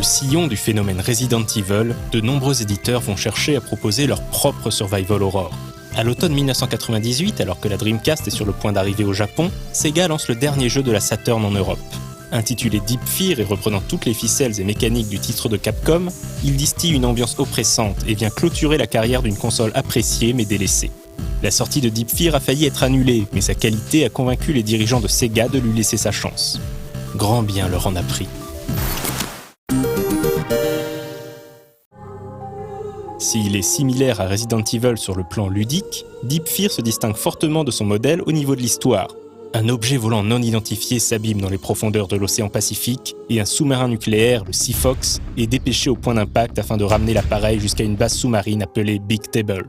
sillon du phénomène Resident Evil, de nombreux éditeurs vont chercher à proposer leur propre survival horror. À l'automne 1998, alors que la Dreamcast est sur le point d'arriver au Japon, Sega lance le dernier jeu de la Saturn en Europe. Intitulé Deep Fear et reprenant toutes les ficelles et mécaniques du titre de Capcom, il distille une ambiance oppressante et vient clôturer la carrière d'une console appréciée mais délaissée. La sortie de Deep Fear a failli être annulée, mais sa qualité a convaincu les dirigeants de Sega de lui laisser sa chance. Grand bien leur en a pris. S'il est similaire à Resident Evil sur le plan ludique, Deep Fear se distingue fortement de son modèle au niveau de l'histoire. Un objet volant non identifié s'abîme dans les profondeurs de l'océan Pacifique et un sous-marin nucléaire, le Sea Fox, est dépêché au point d'impact afin de ramener l'appareil jusqu'à une base sous-marine appelée Big Table.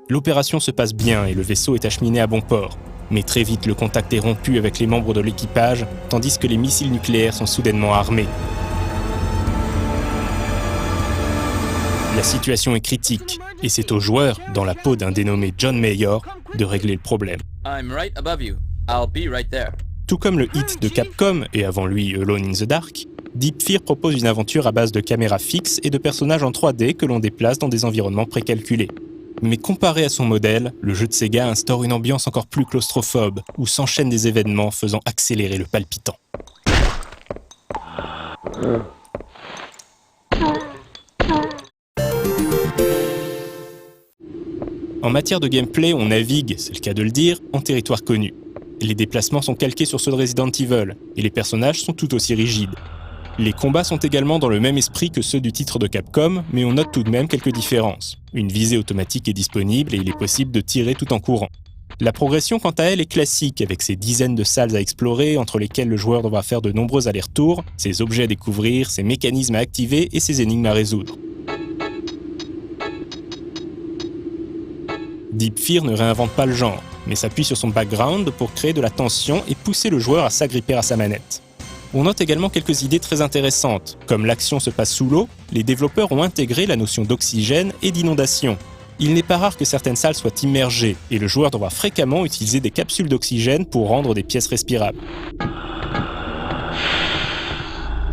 L'opération se passe bien et le vaisseau est acheminé à bon port. Mais très vite, le contact est rompu avec les membres de l'équipage, tandis que les missiles nucléaires sont soudainement armés. La situation est critique, et c'est au joueur, dans la peau d'un dénommé John Mayor, de régler le problème. Tout comme le hit de Capcom, et avant lui Alone in the Dark, Deep Fear propose une aventure à base de caméras fixes et de personnages en 3D que l'on déplace dans des environnements précalculés. Mais comparé à son modèle, le jeu de Sega instaure une ambiance encore plus claustrophobe, où s'enchaînent des événements faisant accélérer le palpitant. En matière de gameplay, on navigue, c'est le cas de le dire, en territoire connu. Les déplacements sont calqués sur ceux de Resident Evil, et les personnages sont tout aussi rigides. Les combats sont également dans le même esprit que ceux du titre de Capcom, mais on note tout de même quelques différences. Une visée automatique est disponible et il est possible de tirer tout en courant. La progression, quant à elle, est classique, avec ses dizaines de salles à explorer, entre lesquelles le joueur devra faire de nombreux allers-retours, ses objets à découvrir, ses mécanismes à activer et ses énigmes à résoudre. Deep Fear ne réinvente pas le genre, mais s'appuie sur son background pour créer de la tension et pousser le joueur à s'agripper à sa manette. On note également quelques idées très intéressantes. Comme l'action se passe sous l'eau, les développeurs ont intégré la notion d'oxygène et d'inondation. Il n'est pas rare que certaines salles soient immergées, et le joueur devra fréquemment utiliser des capsules d'oxygène pour rendre des pièces respirables.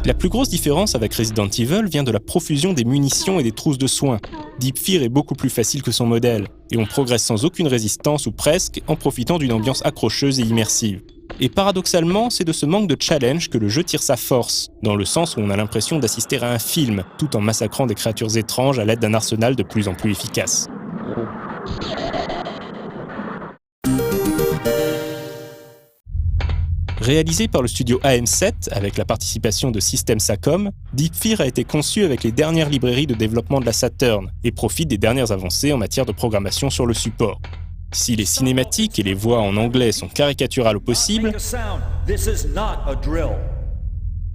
La plus grosse différence avec Resident Evil vient de la profusion des munitions et des trousses de soins. Deep Fear est beaucoup plus facile que son modèle, et on progresse sans aucune résistance ou presque, en profitant d'une ambiance accrocheuse et immersive. Et paradoxalement, c'est de ce manque de challenge que le jeu tire sa force, dans le sens où on a l'impression d'assister à un film, tout en massacrant des créatures étranges à l'aide d'un arsenal de plus en plus efficace. Réalisé par le studio AM7 avec la participation de System Sacom, Deep Fear a été conçu avec les dernières librairies de développement de la Saturn et profite des dernières avancées en matière de programmation sur le support. Si les cinématiques et les voix en anglais sont caricaturales au possible,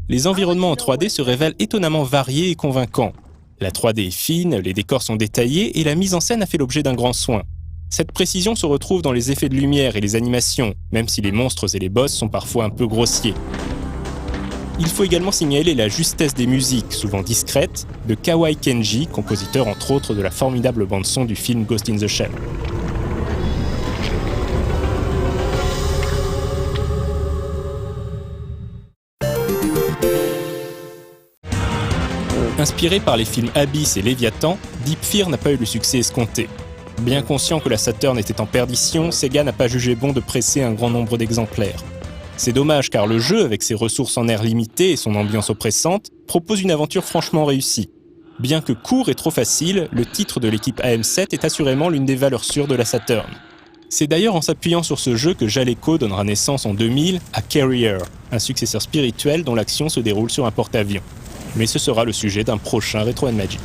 les environnements en 3D se révèlent étonnamment variés et convaincants. La 3D est fine, les décors sont détaillés et la mise en scène a fait l'objet d'un grand soin. Cette précision se retrouve dans les effets de lumière et les animations, même si les monstres et les boss sont parfois un peu grossiers. Il faut également signaler la justesse des musiques, souvent discrètes, de Kawai Kenji, compositeur entre autres de la formidable bande-son du film Ghost in the Shell. Inspiré par les films Abyss et Léviathan, Deep Fear n'a pas eu le succès escompté. Bien conscient que la Saturn était en perdition, Sega n'a pas jugé bon de presser un grand nombre d'exemplaires. C'est dommage car le jeu, avec ses ressources en air limitées et son ambiance oppressante, propose une aventure franchement réussie. Bien que court et trop facile, le titre de l'équipe AM7 est assurément l'une des valeurs sûres de la Saturn. C'est d'ailleurs en s'appuyant sur ce jeu que Jaleco donnera naissance en 2000 à Carrier, un successeur spirituel dont l'action se déroule sur un porte-avions. Mais ce sera le sujet d'un prochain Retro & Magic.